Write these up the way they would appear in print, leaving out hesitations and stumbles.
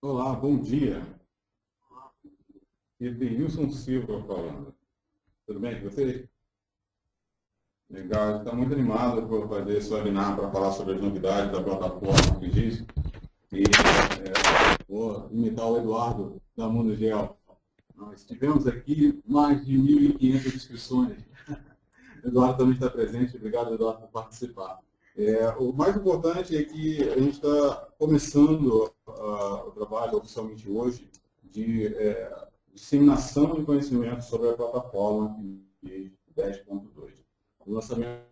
Olá, bom dia. Edeilson Silva falando. Tudo bem com vocês? Legal, está muito animado por fazer esse webinar para falar sobre as novidades da plataforma QGIS. E vou imitar o Eduardo da Mundigel. Nós tivemos aqui mais de 1.500 inscrições. O Eduardo também está presente. Obrigado, Eduardo, por participar. O mais importante é que a gente está começando o trabalho oficialmente hoje de disseminação de conhecimento sobre a plataforma 10.2. O lançamento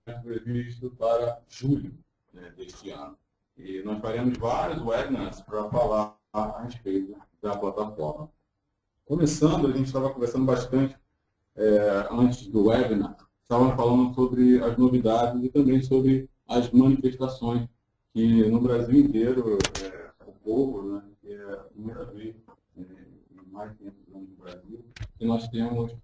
é previsto para julho, né, deste ano. E nós faremos vários webinars para falar a respeito da plataforma. Começando, a gente estava conversando bastante antes do webinar, estávamos falando sobre as novidades e também sobre as manifestações que no Brasil inteiro o povo, né, que é a primeira vez em mais de 500 anos no Brasil, que nós temos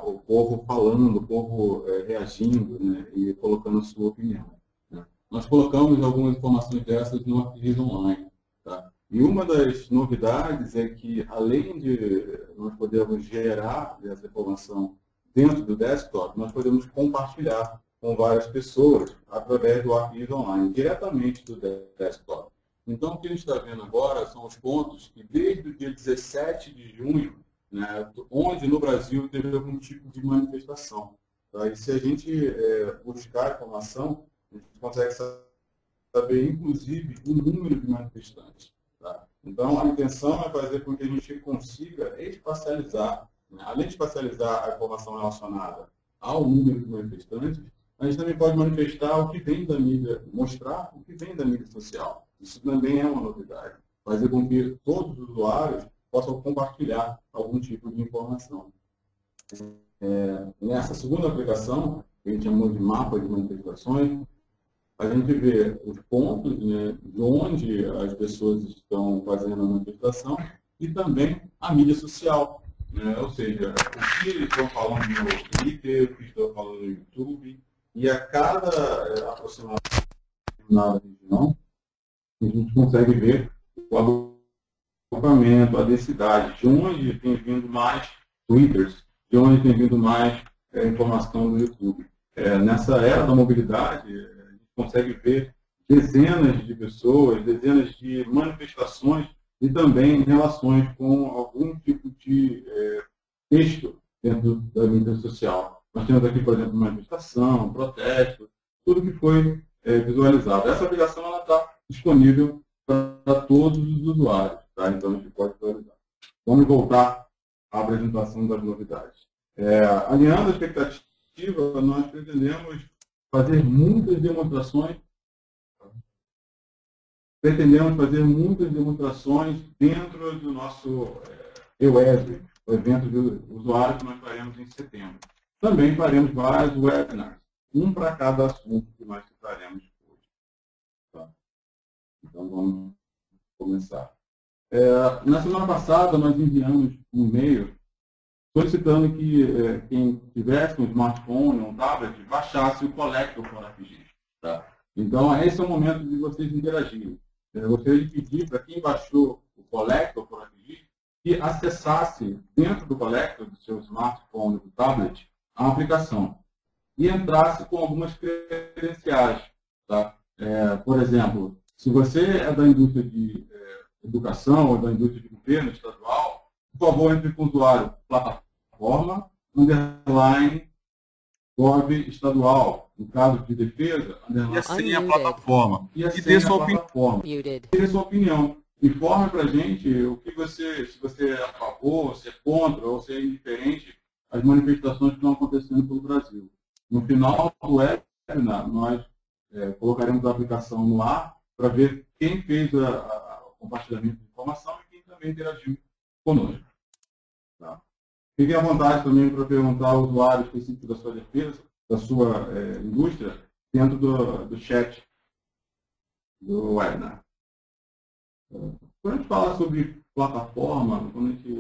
o povo falando, o povo reagindo, né, e colocando a sua opinião. Né. Nós colocamos algumas informações dessas no arquivo online. Tá? E uma das novidades é que, além de nós podermos gerar essa informação dentro do desktop, nós podemos compartilhar com várias pessoas através do arquivo online, diretamente do desktop. Então, o que a gente está vendo agora são os pontos que, desde o dia 17 de junho, né, onde no Brasil teve algum tipo de manifestação. Tá? E se a gente buscar informação, a gente consegue saber, inclusive, o número de manifestantes. Tá? Então, a intenção é fazer com que a gente consiga espacializar, né? Além de espacializar a informação relacionada ao número de manifestantes, a gente também pode manifestar o que vem da mídia, mostrar o que vem da mídia social. Isso também é uma novidade. Fazer com que todos os usuários possam compartilhar algum tipo de informação. Nessa segunda aplicação, que a gente chamou de mapa de manifestações, a gente vê os pontos, né, de onde as pessoas estão fazendo a manifestação e também a mídia social. Né? Ou seja, o que eles estão falando no Twitter, o que estão falando no YouTube, e a cada aproximação na região, a gente consegue ver o agrupamento, a densidade, de onde tem vindo mais twitters, de onde tem vindo mais informação do YouTube. Nessa era da mobilidade, a gente consegue ver dezenas de pessoas, dezenas de manifestações e também relações com algum tipo de texto dentro da mídia social. Nós temos aqui, por exemplo, manifestação, protesto, tudo que foi visualizado. Essa aplicação está disponível para todos os usuários. Tá? Então, a gente pode visualizar. Vamos voltar à apresentação das novidades. Alinhando a expectativa, nós pretendemos fazer muitas demonstrações. Dentro do nosso EWESB, o evento de usuários que nós faremos em setembro. Também faremos vários webinars, um para cada assunto que nós faremos hoje. Tá? Então, vamos começar. Na semana passada, nós enviamos um e-mail solicitando que quem tivesse um smartphone ou um tablet baixasse o Collector for ArcGIS. Tá? Então, esse é o momento de vocês interagirem. Eu gostaria de pedir para quem baixou o Collector for ArcGIS que acessasse dentro do Collector, do seu smartphone, do tablet, a aplicação e entrasse com algumas credenciais. Tá? Por exemplo, se você é da indústria de educação ou da indústria de governo estadual, por favor, entre com o usuário plataforma, _gov estadual, no caso de defesa, E a senha plataforma. E dê sua opinião. Informe para a gente o que se você é a favor, se é contra, ou se é indiferente às manifestações que estão acontecendo pelo Brasil. No final do webinar, nós colocaremos a aplicação no ar para ver quem fez o compartilhamento de informação e quem também interagiu conosco. Tá? Fiquem à vontade também para perguntar ao usuário específico da sua defesa, da sua indústria, dentro do chat do webinar. Quando a gente fala sobre plataforma, quando a gente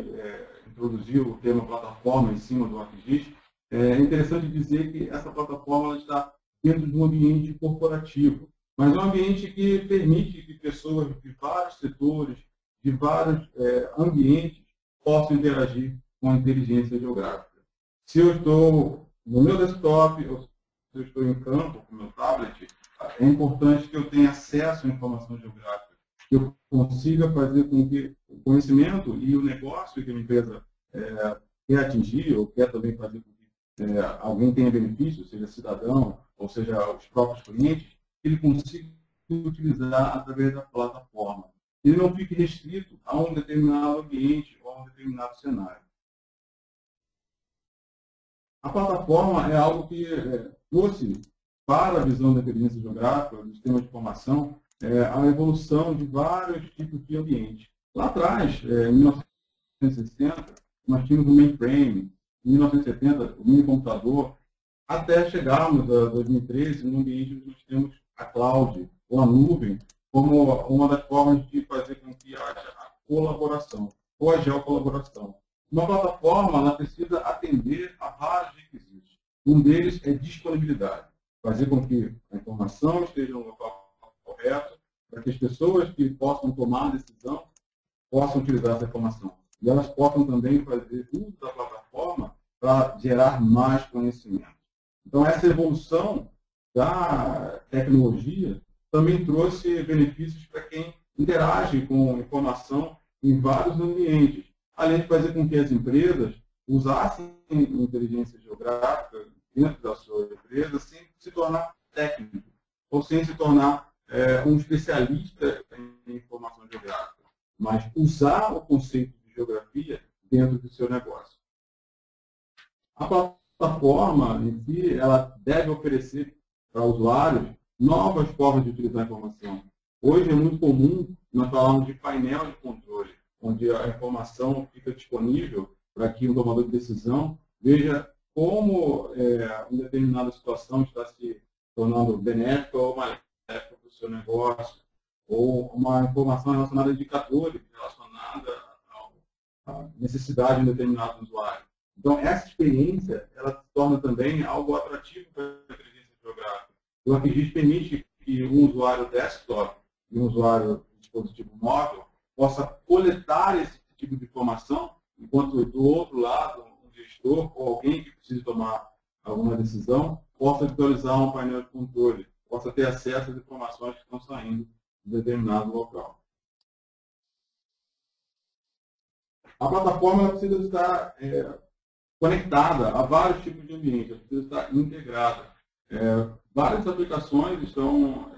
introduziu o termo plataforma em cima do ArcGIS, é interessante dizer que essa plataforma está dentro de um ambiente corporativo, mas é um ambiente que permite que pessoas de vários setores, de vários ambientes possam interagir com a inteligência geográfica. Se eu estou no meu desktop, ou se eu estou em campo com o meu tablet, é importante que eu tenha acesso à informação geográfica, que eu consiga fazer com que o conhecimento e o negócio que a empresa quer atingir, ou quer também fazer com que alguém tenha benefício, seja cidadão, ou seja os próprios clientes, que ele consiga utilizar através da plataforma. Ele não fique restrito a um determinado ambiente ou a um determinado cenário. A plataforma é algo que trouxe para a visão da inteligência geográfica, do sistema de informação, a evolução de vários tipos de ambientes. Lá atrás, em 1960, nós tínhamos o mainframe, em 1970, o mini-computador, até chegarmos a 2013, no ambiente onde nós temos a cloud, ou a nuvem, como uma das formas de fazer com que haja a colaboração, ou a geocolaboração. Uma plataforma ela precisa atender a vários requisitos. Um deles é disponibilidade, fazer com que a informação esteja no local correto, para que as pessoas que possam tomar a decisão possam utilizar essa informação. E elas possam também fazer uso da plataforma para gerar mais conhecimento. Então, essa evolução da tecnologia também trouxe benefícios para quem interage com informação em vários ambientes, além de fazer com que as empresas usassem inteligência geográfica dentro da sua empresa sem se tornar técnico, ou sem se tornar um especialista em informação geográfica, mas usar o conceito de geografia dentro do seu negócio. A plataforma em si, ela deve oferecer para usuários novas formas de utilizar a informação. Hoje é muito comum nós falarmos de painel de controle, onde a informação fica disponível para que o tomador de decisão veja como uma determinada situação está se tornando benéfica ou maléfica para o seu negócio, ou uma informação relacionada a indicadores, relacionada à necessidade de um determinado usuário. Então, essa experiência, ela se torna também algo atrativo para a inteligência geográfica. O ArcGIS permite que um usuário desktop e um usuário de dispositivo móvel possa coletar esse tipo de informação, enquanto do outro lado, um gestor ou alguém que precise tomar alguma decisão possa visualizar um painel de controle, possa ter acesso às informações que estão saindo de determinado local. A plataforma precisa estar conectada a vários tipos de ambientes, ela precisa estar integrada. Várias aplicações estão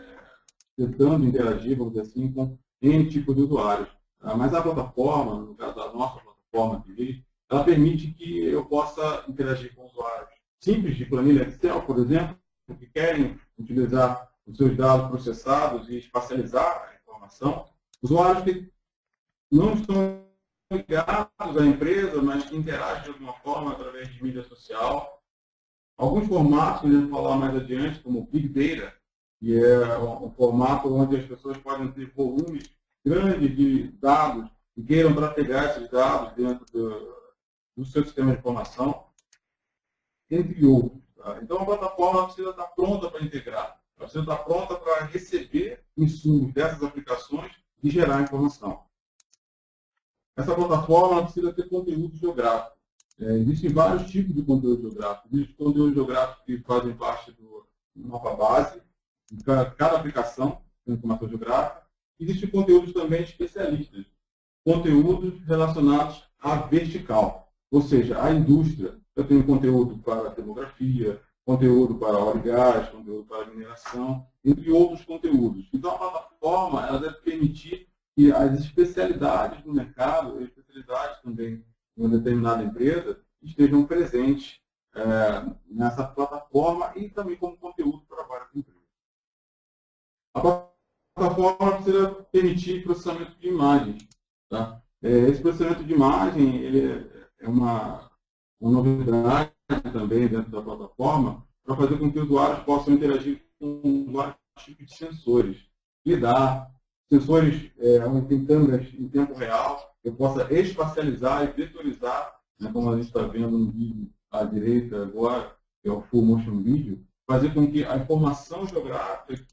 tentando interagir, vamos dizer assim, com N tipos de usuários. Mas a plataforma, no caso da nossa plataforma aqui, ela permite que eu possa interagir com usuários simples de planilha Excel, por exemplo, que querem utilizar os seus dados processados e espacializar a informação. Usuários que não estão ligados à empresa, mas que interagem de alguma forma através de mídia social. Alguns formatos, que eu vou falar mais adiante, como o Big Data, que é um formato onde as pessoas podem ter volumes grandes de dados e queiram trafegar esses dados dentro do seu sistema de informação, entre outros. Tá? Então, a plataforma precisa estar pronta para integrar, ela precisa estar pronta para receber insumos dessas aplicações e gerar informação. Essa plataforma precisa ter conteúdo geográfico. Existem vários tipos de conteúdo geográfico. Existem conteúdos geográficos que fazem parte do mapa base, de cada aplicação de informação geográfica. Existem conteúdos também especialistas, conteúdos relacionados à vertical, ou seja, à indústria. Eu tenho conteúdo para demografia, conteúdo para óleo e gás, conteúdo para mineração, entre outros conteúdos. Então, a plataforma ela deve permitir que as especialidades do mercado, as especialidades também de uma determinada empresa, estejam presentes nessa plataforma e também como conteúdo para várias empresas. A plataforma precisa permitir processamento de imagens. Tá? Esse processamento de imagem ele é uma novidade também dentro da plataforma para fazer com que os usuários possam interagir com vários tipos de sensores. LIDAR, sensores onde tem câmeras em tempo real, eu possa espacializar e vetorizar, né, como a gente está vendo no vídeo à direita agora, que é o Full Motion Video, fazer com que a informação geográfica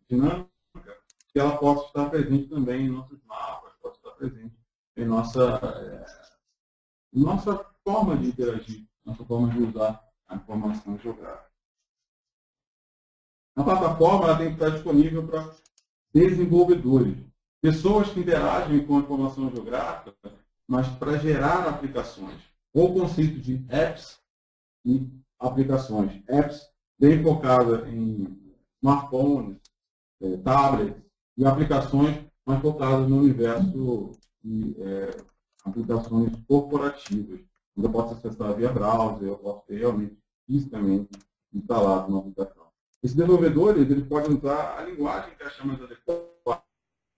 dinâmica, que ela possa estar presente também em nossos mapas, possa estar presente em nossa forma de interagir, nossa forma de usar a informação geográfica. A plataforma ela tem que estar disponível para desenvolvedores, pessoas que interagem com a informação geográfica, mas para gerar aplicações. O conceito de apps e aplicações. Apps bem focada em smartphones, tablets e aplicações mais focadas no universo de aplicações corporativas. Eu posso acessar via browser, eu posso ter realmente fisicamente instalado uma aplicação. Esses desenvolvedores eles podem usar a linguagem que acha mais adequada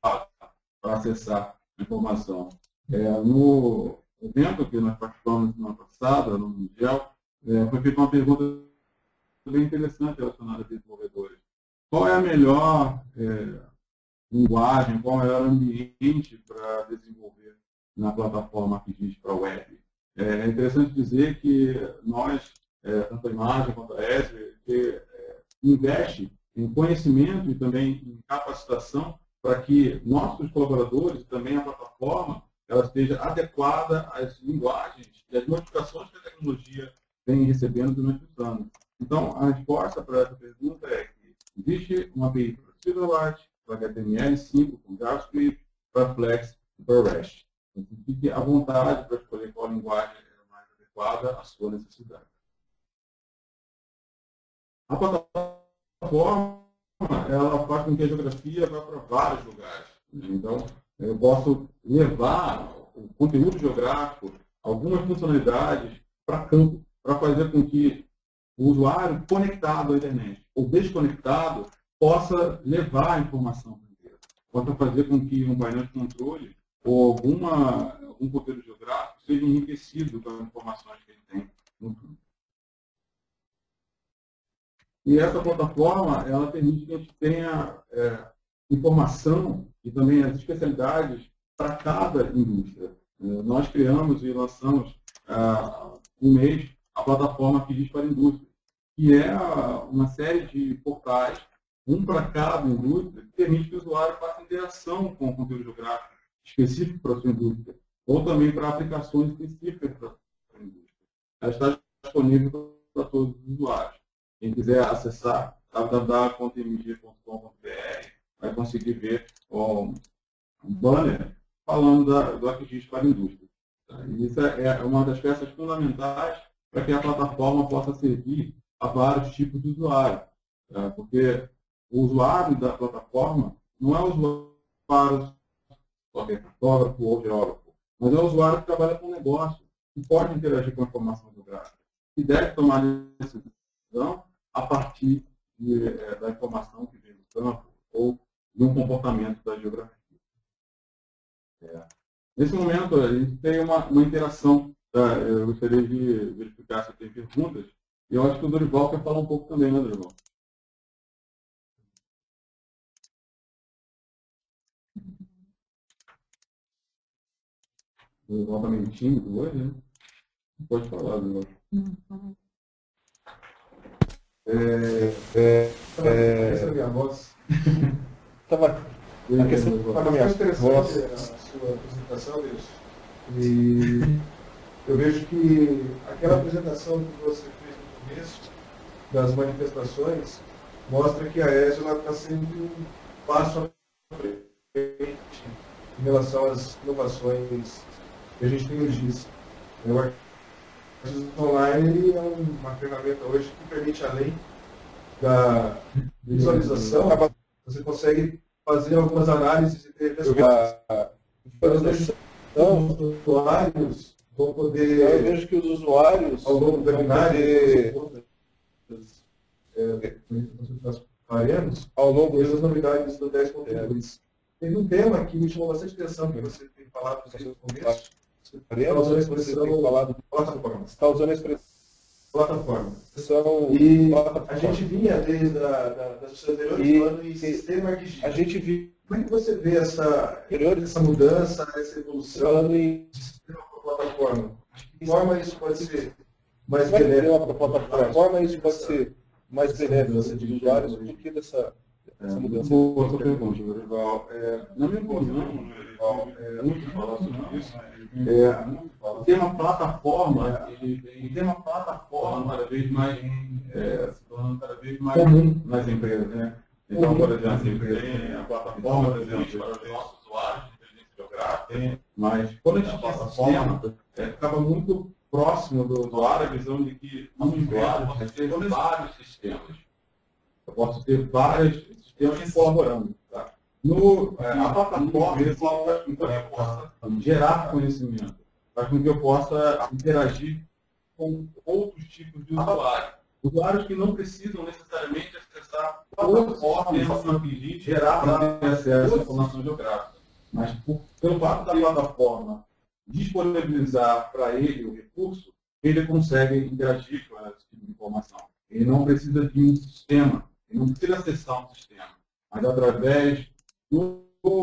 para acessar a informação. No evento que nós participamos na semana passada, no Mundial, foi feita uma pergunta bem interessante relacionada a desenvolvedores. Qual é a melhor linguagem, qual é o melhor ambiente para desenvolver na plataforma ArcGIS para a web? É interessante dizer que nós, tanto a imagem quanto a Esri, investe em conhecimento e também em capacitação para que nossos colaboradores e também a plataforma ela esteja adequada às linguagens e às modificações que a tecnologia vem recebendo durante os anos. Então, a resposta para essa pergunta é que existe uma API para Silverlight, para HTML5, com JavaScript, para Flex e para REST. Então, fique à vontade para escolher qual linguagem é mais adequada à sua necessidade. A plataforma ela faz com que a geografia vá para vários lugares. Então, eu posso levar o conteúdo geográfico, algumas funcionalidades para campo, para fazer com que o usuário conectado à internet ou desconectado possa levar a informação para inteiro. Possa fazer com que um painel de controle ou algum conteúdo geográfico seja enriquecido com as informações que ele tem no campo. E essa plataforma, ela permite que a gente tenha informação e também as especialidades para cada indústria. Nós criamos e lançamos um mês a plataforma ArcGIS para a indústria, que é uma série de portais, um para cada indústria, que permite que o usuário faça interação com o conteúdo geográfico específico para a sua indústria, ou também para aplicações específicas para a indústria. Ela está disponível para todos os usuários. Quem quiser acessar www.mg.com.br vai conseguir ver um banner falando do ArcGIS para a indústria. E isso é uma das peças fundamentais para que a plataforma possa servir a vários tipos de usuários. Porque o usuário da plataforma não é o usuário cartógrafo ou geógrafo, mas é o usuário que trabalha com negócio, que pode interagir com a informação geográfica, e deve tomar decisão a partir da informação que vem do campo ou de um comportamento da geografia. Nesse momento, a gente tem uma interação. Eu gostaria de verificar se tem perguntas. E eu acho que o Dorival quer falar um pouco também, né, Dorival? O Dorival está meio tímido hoje, né? Pode falar, Dorival. Essa é a minha voz. Estava interessante a sua apresentação, Deus. E eu vejo que aquela apresentação que você fez no começo, das manifestações, mostra que a ESO está sempre um passo à frente em relação às inovações que a gente tem hoje. O ArcGIS Online é uma ferramenta hoje que permite, além da visualização, você consegue fazer algumas análises e ter resultados. Então, os usuários vão poder... Eu vejo que os usuários, ao longo da binária, ao longo das novidades do 10.2. Tem um tema que me chamou bastante atenção, que você tem falado no começo. Está usando a expressão plataforma. E a gente vinha desde das pessoas anteriores falando em sistema ArcGIS. A gente viu. Como é que você vê essa mudança, essa evolução Falando em sistema para plataforma? De que forma isso pode ser mais benéfico para a plataforma? forma isso pode ser mais benéfico para os usuários do que Boa sua pergunta, Dorival. Na minha opinião, Dorival, muito falar sobre isso. Ter uma plataforma, cada vez mais se tornando cada vez mais comum nas empresas, né? Então, por exemplo, tem a plataforma, por exemplo, para os nossos usuários de inteligência geográfica, mas quando a gente tem plataforma, ficava muito próximo do usuário a visão de que um usuário pode ter vários sistemas. Eu posso ter vários sistemas colaborando. Tá? A plataforma faz com que eu possa gerar conhecimento, faz com que eu possa interagir com outros tipos de usuários. Usuários que não precisam necessariamente acessar plataformas que gerar para ter acesso à informação geográfica. Mas pelo fato da plataforma disponibilizar para ele o recurso, ele consegue interagir com esse tipo de informação. Ele não precisa de um sistema, ele não precisa acessar um sistema, mas através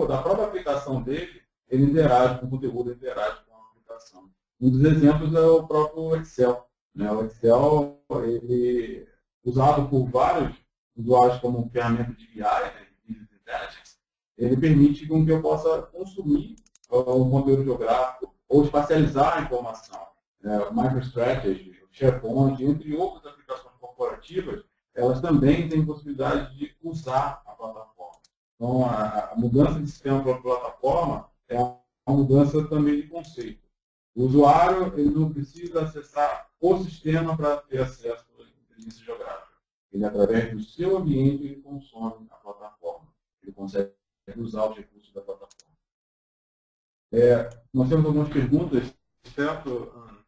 da própria aplicação dele, ele interage com o conteúdo, interage com a aplicação. Um dos exemplos é o próprio Excel. O Excel, ele usado por vários usuários como ferramenta de BI, de Business Intelligence, ele permite que eu possa consumir o conteúdo geográfico ou espacializar a informação. MicroStrategy, SharePoint, entre outras aplicações corporativas, elas também têm possibilidade de usar a plataforma. Então, a mudança de sistema para a plataforma é uma mudança também de conceito. O usuário ele não precisa acessar o sistema para ter acesso à inteligência geográfica. Ele, através do seu ambiente, ele consome a plataforma. Ele consegue usar os recursos da plataforma. Nós temos algumas perguntas, certo, Ana?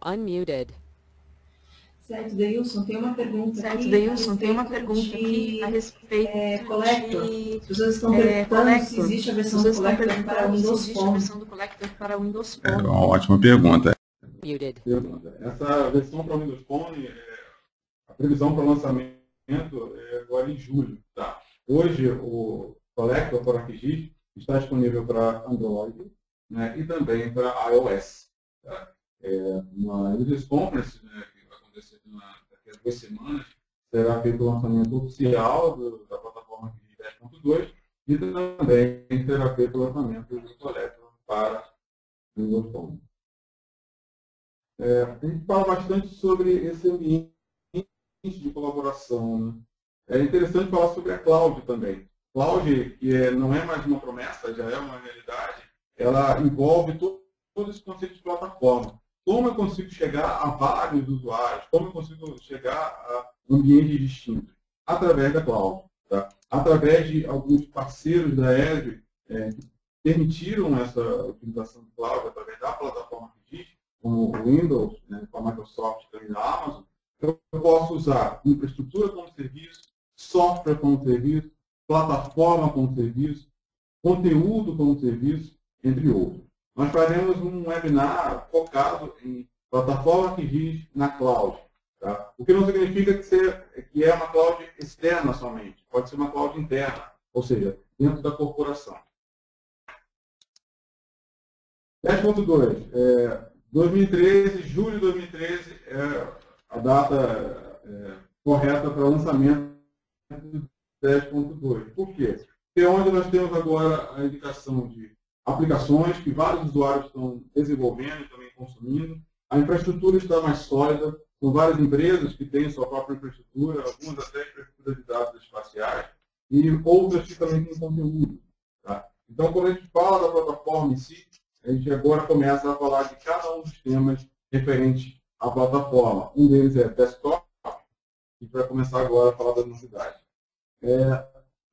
Unmuted. Certo, Deilson, tem uma pergunta aqui a respeito Collector. de As pessoas estão perguntando se existe a versão do Collector para Windows Phone. É uma ótima pergunta. Muted. Essa versão para o Windows Phone, a previsão para o lançamento é agora em julho. Tá? Hoje, o Collector para QGIS está disponível para Android, né, e também para iOS. Tá? Na Windows Conference, né, que vai acontecer daqui a 2 semanas, será feito o lançamento oficial da plataforma QGIS 10.2 e também será feito o lançamento do Collector para Windows Phone. A gente fala bastante sobre esse ambiente de colaboração. Né? É interessante falar sobre a cloud também. Cloud, que não é mais uma promessa, já é uma realidade, ela envolve todo esse conceito de plataforma. Como eu consigo chegar a vários usuários? Como eu consigo chegar a ambientes distintos? Através da cloud. Tá? Através de alguns parceiros da Azure que permitiram essa utilização de cloud através da plataforma que diz, como o Windows, né, com a Microsoft e também da Amazon, eu posso usar infraestrutura como serviço, software como serviço, plataforma como serviço, conteúdo como serviço, entre outros. Nós faremos um webinar focado em plataforma que diz na cloud. Tá? O que não significa que é uma cloud externa somente, pode ser uma cloud interna, ou seja, dentro da corporação. 10.2. 2013, julho de 2013 é a data correta para o lançamento do 10.2. Por quê? Porque é onde nós temos agora a indicação de aplicações que vários usuários estão desenvolvendo e também consumindo. A infraestrutura está mais sólida, são várias empresas que têm sua própria infraestrutura, algumas até infraestrutura de dados espaciais, e outras que também têm conteúdo. Tá? Então, quando a gente fala da plataforma em si, a gente agora começa a falar de cada um dos temas referentes à plataforma. Um deles é desktop, e a gente vai começar agora a falar das novidades.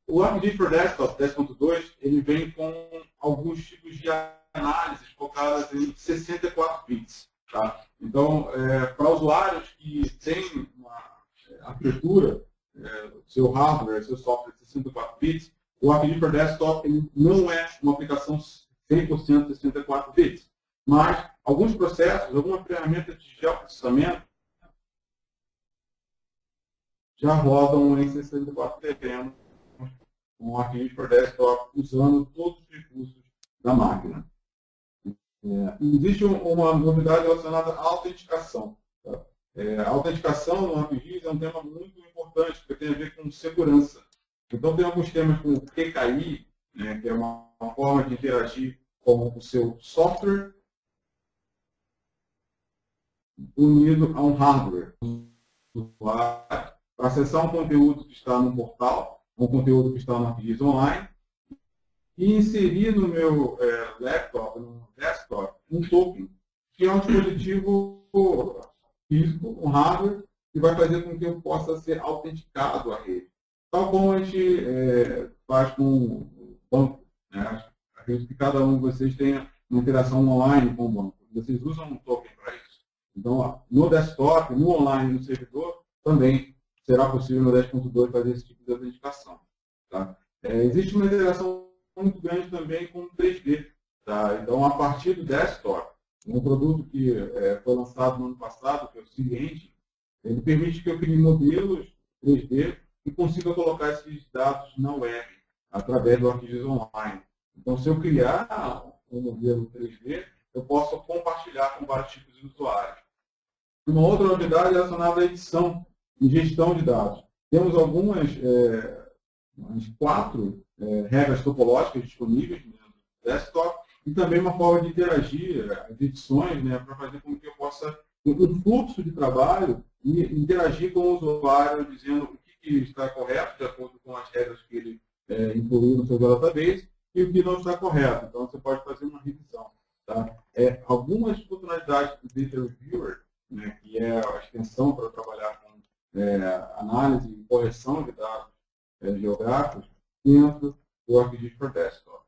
O ArcGIS for Desktop 10.2, ele vem com alguns tipos de análises focadas em 64 bits. Tá? Então, para usuários que têm uma arquitetura, seu hardware, seu software de 64 bits, o ArcGIS for Desktop ele não é uma aplicação 100% 64 bits. Mas alguns processos, algumas ferramentas de geoprocessamento já rodam em 64 bits com o ArcGIS for Desktop usando todos os recursos da máquina. Existe uma novidade relacionada à autenticação. Tá? A autenticação no ArcGIS é um tema muito importante importante, porque tem a ver com segurança. Então, tem alguns temas como PKI, né, que é uma forma de interagir com o seu software unido a um hardware. Para acessar um conteúdo que está no portal, um conteúdo que está no ArcGIS Online, e inserir no meu laptop, no desktop, um token, que é um dispositivo físico, um hardware, que vai fazer com que eu possa ser autenticado à rede. Tal como a gente faz com o banco. Né? Acredito que cada um de vocês tenha uma interação online com o banco. Vocês usam um token para isso. Então, no desktop, no online, no servidor, também será possível no 10.2 fazer esse tipo de autenticação. Tá? Existe uma interação muito grande também com o 3D. Tá? Então, a partir do desktop, um produto que foi lançado no ano passado, que é o Ciente, ele permite que eu crie modelos 3D e consiga colocar esses dados na web, através do ArcGIS Online. Então, se eu criar um modelo 3D, eu posso compartilhar com vários tipos de usuários. Uma outra novidade é relacionada à edição e gestão de dados. Temos algumas, umas 4 regras topológicas disponíveis no desktop e também uma forma de interagir as edições, né, para fazer com que eu possa ter um fluxo de trabalho e interagir com o usuário, dizendo o que está correto, de acordo com as regras que ele incluiu no seu database, e o que não está correto. Então, você pode fazer uma revisão. Tá? Algumas funcionalidades do Data Reviewer, né, que é a extensão para trabalhar com análise e correção de dados geográficos dentro do ArcGIS for Desktop.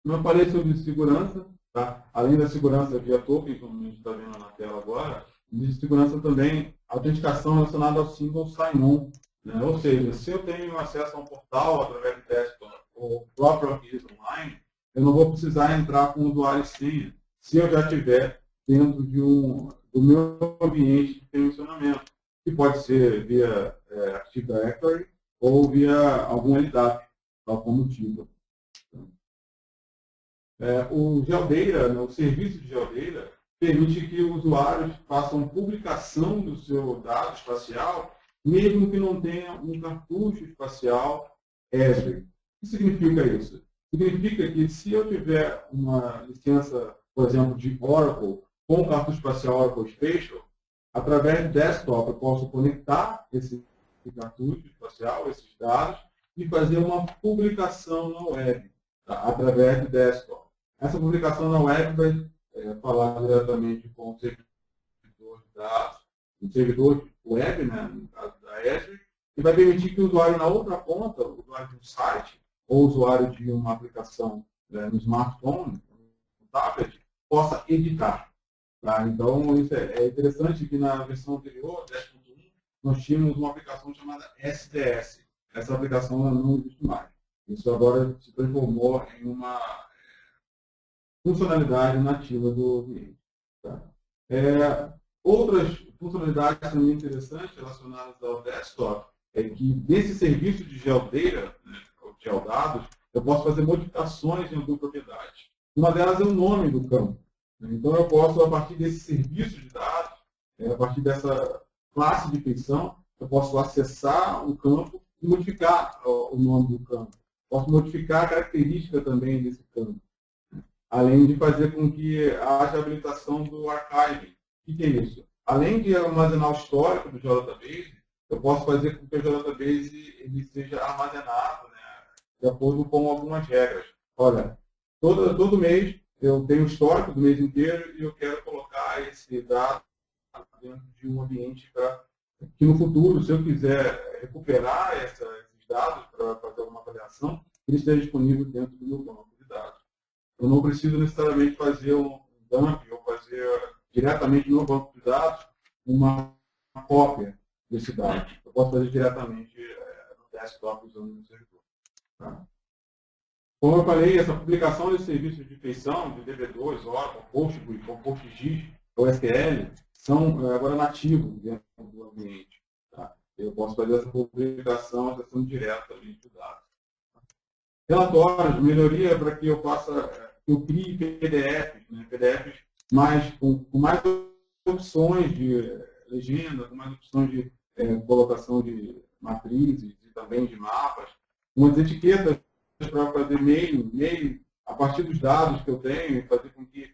Não falei sobre segurança, tá? Além da segurança via token, como a gente está vendo na tela agora, existe segurança também, autenticação relacionada ao single sign-on. Né? Ou seja, se eu tenho acesso a um portal através do desktop ou o próprio ArcGIS Online, eu não vou precisar entrar com usuário e senha, se eu já estiver dentro do meu ambiente de tensionamento, que pode ser via Active Directory ou via algum LDAP, tal como o Tiba. O GeoData, né, o serviço de GeoData, permite que usuários façam publicação do seu dado espacial, mesmo que não tenha um cartucho espacial Esri. O que significa isso? Significa que se eu tiver uma licença, por exemplo, de Oracle, com o cartucho espacial Oracle Spatial, através do desktop eu posso conectar esse cartucho espacial, esses dados, e fazer uma publicação na web, tá? Através do desktop. Essa publicação na web vai falar diretamente com o servidor de dados, o servidor web, né, no caso da Esri, e vai permitir que o usuário na outra ponta, o usuário de um site, ou o usuário de uma aplicação no smartphone, no tablet, possa editar. Tá? Então, isso é interessante que na versão anterior, 10.1, nós tínhamos uma aplicação chamada SDS. Essa aplicação não existe mais. Isso agora se transformou em uma funcionalidade nativa do ambiente. Tá? Outras funcionalidades também interessantes relacionadas ao desktop é que desse serviço de GeoData, né, GeoDados, eu posso fazer modificações em alguma propriedade. Uma delas é o nome do campo. Então, eu posso, a partir desse serviço de dados, a partir dessa classe de feição, eu posso acessar um campo e modificar o nome do campo. Posso modificar a característica também desse campo. Além de fazer com que haja habilitação do archiving. O que é isso? Além de armazenar o histórico do geodatabase, eu posso fazer com que o geodatabase ele seja armazenado, né, de acordo com algumas regras. Olha, todo mês eu tenho o histórico do mês inteiro e eu quero colocar esse dado dentro de um ambiente para que no futuro, se eu quiser recuperar esses dados para fazer alguma avaliação, ele esteja disponível dentro do meu banco de dados. Eu não preciso necessariamente fazer um dump ou fazer diretamente no banco de dados uma cópia desse dado. Eu posso fazer diretamente no desktop usando o servidor. Tá? Como eu falei, essa publicação de serviços de feição, de DB2, Oracle, PostGIS, PostGIS ou SQL, são agora nativos dentro do ambiente. Tá? Eu posso fazer essa publicação, acessando direto ali de dados. Relatórios, melhoria para que eu eu crie PDFs, né? PDFs com mais opções de legenda, com mais opções de colocação de matrizes e também de mapas, umas etiquetas para fazer meio a partir dos dados que eu tenho, e fazer com que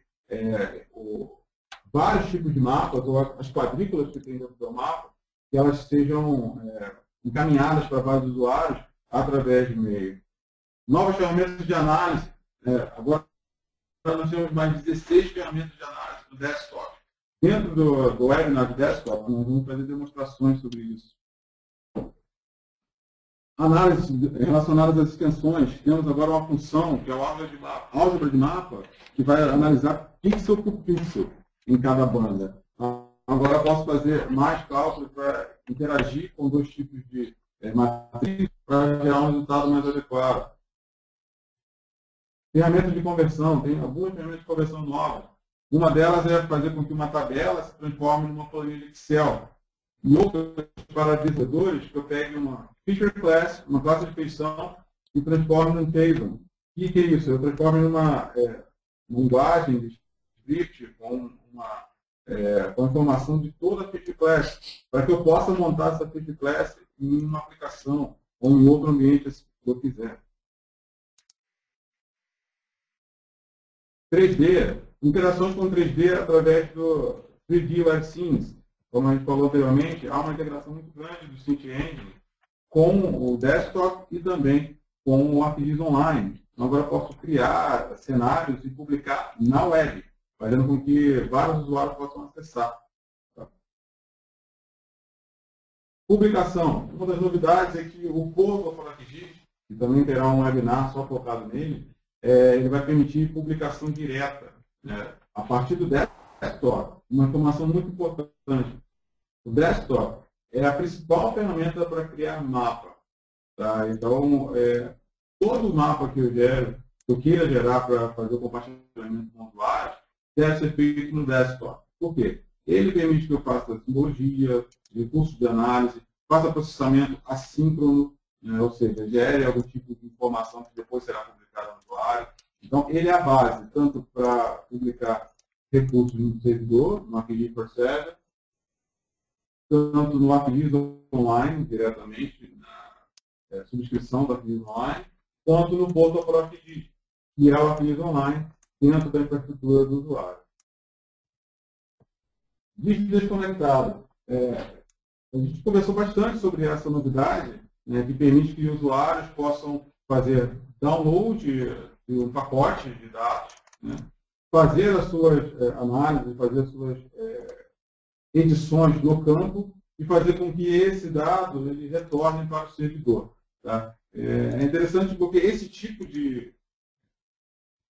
vários tipos de mapas, ou as quadrículas que tem dentro do mapa, que elas sejam encaminhadas para vários usuários através de e-mail. Novas ferramentas de análise. Agora nós temos mais 16 ferramentas de análise do desktop. Dentro do webinar de desktop, nós vamos fazer demonstrações sobre isso. Análise relacionadas às extensões. Temos agora uma função, que é o álgebra de mapa, que vai analisar pixel por pixel em cada banda. Agora eu posso fazer mais cálculos para interagir com dois tipos de matriz para gerar um resultado mais adequado. Ferramentas de conversão. Tem algumas ferramentas de conversão novas. Uma delas é fazer com que uma tabela se transforme numa planilha de Excel. E outras para desenvolvedores, que eu pegue uma feature class, uma classe de feição, e transforme num table. O que é isso? Eu transformo em uma linguagem de script com a informação de toda a feature class, para que eu possa montar essa feature class em uma aplicação ou em outro ambiente, se eu quiser. 3D, interações com 3D através do 3D Web Scenes. Como a gente falou anteriormente, há uma integração muito grande do SynthEngine com o desktop e também com o ArcGIS Online. Então, agora eu posso criar cenários e publicar na web, fazendo com que vários usuários possam acessar. Publicação. Uma das novidades é que o Portal para ArcGIS, que também terá um webinar só focado nele, ele vai permitir publicação direta, a partir do desktop. Uma informação muito importante. O desktop é a principal ferramenta para criar mapa. Tá? Então, todo mapa que eu queira gerar para fazer o compartilhamento com usuários, deve ser feito no desktop. Por quê? Ele permite que eu faça simbologia, recursos de análise, faça processamento assíncrono, ou seja, gere algum tipo de informação que depois será publicada no usuário. Então, ele é a base, tanto para publicar recursos no servidor, no ArcGIS for Server, tanto no ArcGIS Online, diretamente, na subscrição do ArcGIS Online, quanto no Portal para ArcGIS, que é o ArcGIS Online dentro da infraestrutura do usuário. Disco desconectado. A gente conversou bastante sobre essa novidade, que permite que os usuários possam fazer download de um pacote de dados, fazer as suas análises, fazer as suas edições no campo e fazer com que esse dado ele retorne para o servidor. Tá? É interessante porque esse tipo de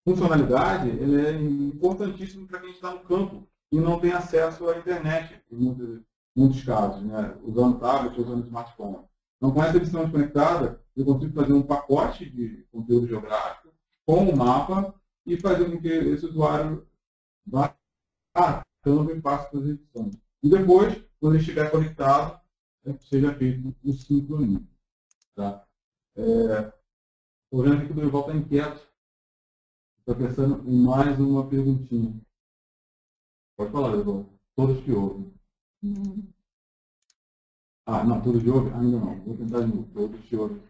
funcionalidade ele é importantíssimo para quem está no campo e não tem acesso à internet, em muitos casos, usando tablet, usando smartphone. Então, com essa edição desconectada, eu consigo fazer um pacote de conteúdo geográfico com o mapa e fazer com que esse usuário vá a campo e faça suas edições. E depois, quando ele estiver conectado, seja feito o sincronismo. Tá? Estou vendo aqui que o Dorival está inquieto. Estou pensando em mais uma perguntinha. Pode falar, Dorival. Todos que ouvem. Não, todos que ouvem? Ainda não. Vou tentar de novo. Todos que ouvem.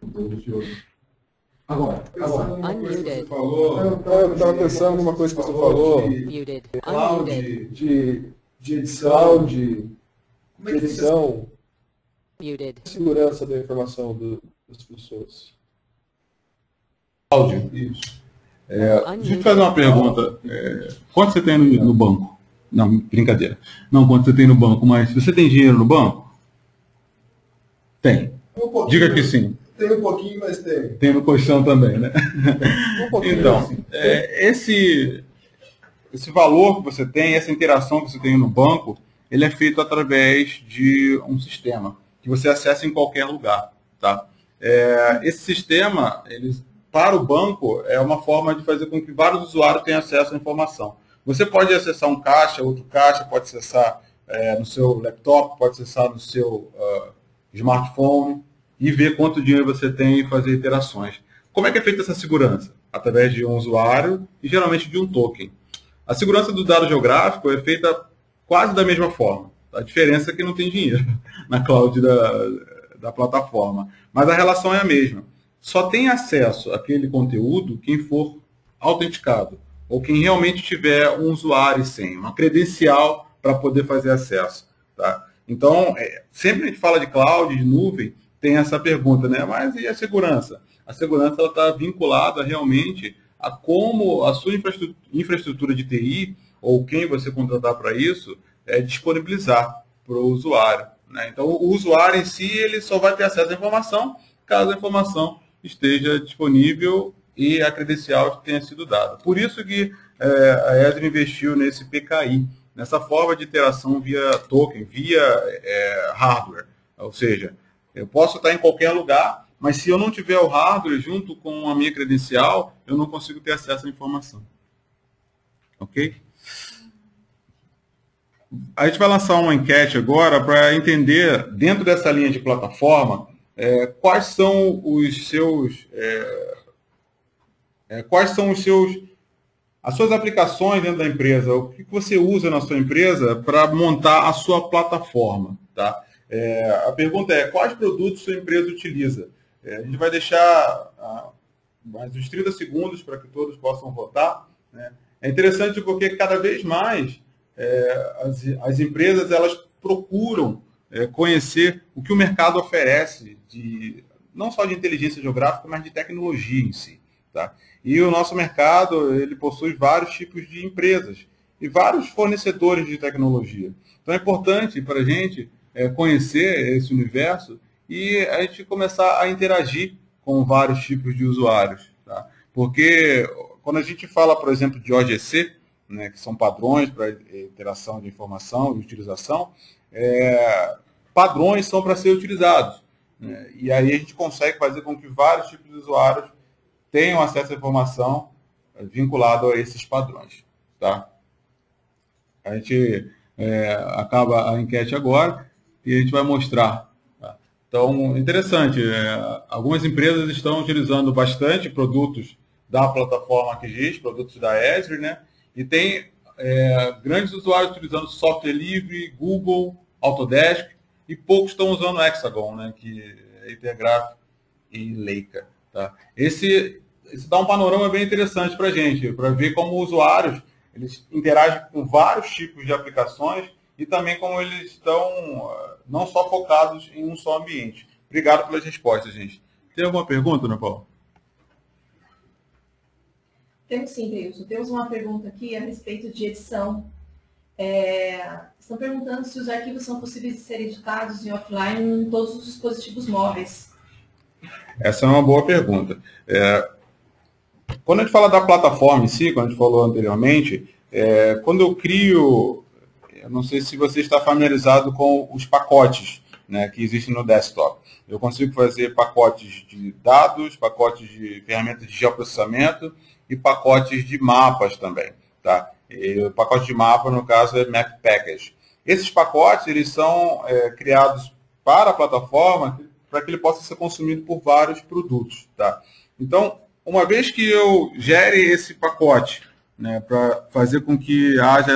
Agora. Unmuted. Eu estava pensando numa coisa que você falou. Muted. Cloud, de edição, de edição. Muted. Segurança da informação das pessoas. Áudio. Isso. Deixa eu te fazer uma pergunta. Quanto você tem no banco? Não, brincadeira. Não quanto você tem no banco, mas você tem dinheiro no banco? Tem. Diga que sim. Tem um pouquinho, mas tem. Tem no colchão também, né? Um pouquinho. Então, esse valor que você tem, essa interação que você tem no banco, ele é feito através de um sistema que você acessa em qualquer lugar. Tá? Esse sistema, para o banco, é uma forma de fazer com que vários usuários tenham acesso à informação. Você pode acessar um caixa, outro caixa, pode acessar no seu laptop, pode acessar no seu smartphone e ver quanto dinheiro você tem e fazer interações. Como é que é feita essa segurança? Através de um usuário e geralmente de um token. A segurança do dado geográfico é feita quase da mesma forma. A diferença é que não tem dinheiro na cloud da plataforma. Mas a relação é a mesma. Só tem acesso àquele conteúdo quem for autenticado, ou quem realmente tiver um usuário e senha, uma credencial para poder fazer acesso. Tá? Então, sempre que a gente fala de cloud, de nuvem, tem essa pergunta, né? Mas e a segurança? A segurança está vinculada realmente a como a sua infraestrutura de TI, ou quem você contratar para isso, disponibilizar para o usuário. Né? Então, o usuário em si ele só vai ter acesso à informação caso a informação esteja disponível e a credencial tenha sido dada. Por isso que a Esri investiu nesse PKI, nessa forma de interação via token, via hardware. Ou seja, eu posso estar em qualquer lugar, mas se eu não tiver o hardware junto com a minha credencial, eu não consigo ter acesso à informação. Ok? A gente vai lançar uma enquete agora para entender, dentro dessa linha de plataforma, quais são as suas aplicações dentro da empresa, o que você usa na sua empresa para montar a sua plataforma. Tá? A pergunta é, quais produtos sua empresa utiliza? A gente vai deixar mais uns 30 segundos para que todos possam votar. Né? É interessante porque cada vez mais as empresas elas procuram conhecer o que o mercado oferece, não só de inteligência geográfica, mas de tecnologia em si. Tá? E o nosso mercado ele possui vários tipos de empresas e vários fornecedores de tecnologia. Então é importante para a gente conhecer esse universo e a gente começar a interagir com vários tipos de usuários. Tá? Porque quando a gente fala, por exemplo, de OGC, né, que são padrões para interação de informação e utilização, padrões são para ser utilizados. Né? E aí a gente consegue fazer com que vários tipos de usuários tenham acesso à informação vinculado a esses padrões. Tá? A gente acaba a enquete agora e a gente vai mostrar. Tá? Então, interessante, algumas empresas estão utilizando bastante produtos da plataforma ArcGIS, produtos da Esri, né? E tem grandes usuários utilizando software livre, Google, Autodesk, e poucos estão usando Hexagon, né? Que é Intergraph e Leica. Tá? Esse dá um panorama bem interessante para a gente, para ver como usuários eles interagem com vários tipos de aplicações e também como eles estão não só focados em um só ambiente. Obrigado pelas respostas, gente. Tem alguma pergunta, Ana Paula? Temos sim, Deilson. Temos uma pergunta aqui a respeito de edição. Estão perguntando se os arquivos são possíveis de serem editados em offline em todos os dispositivos móveis. Essa é uma boa pergunta. Quando a gente fala da plataforma em si, quando a gente falou anteriormente, quando eu crio, eu não sei se você está familiarizado com os pacotes, né, que existem no desktop. Eu consigo fazer pacotes de dados, pacotes de ferramentas de geoprocessamento e pacotes de mapas também. Tá? E o pacote de mapa, no caso, é Map Package. Esses pacotes eles são criados para a plataforma para que ele possa ser consumido por vários produtos. Tá? Então, uma vez que eu gere esse pacote, né, para fazer com que haja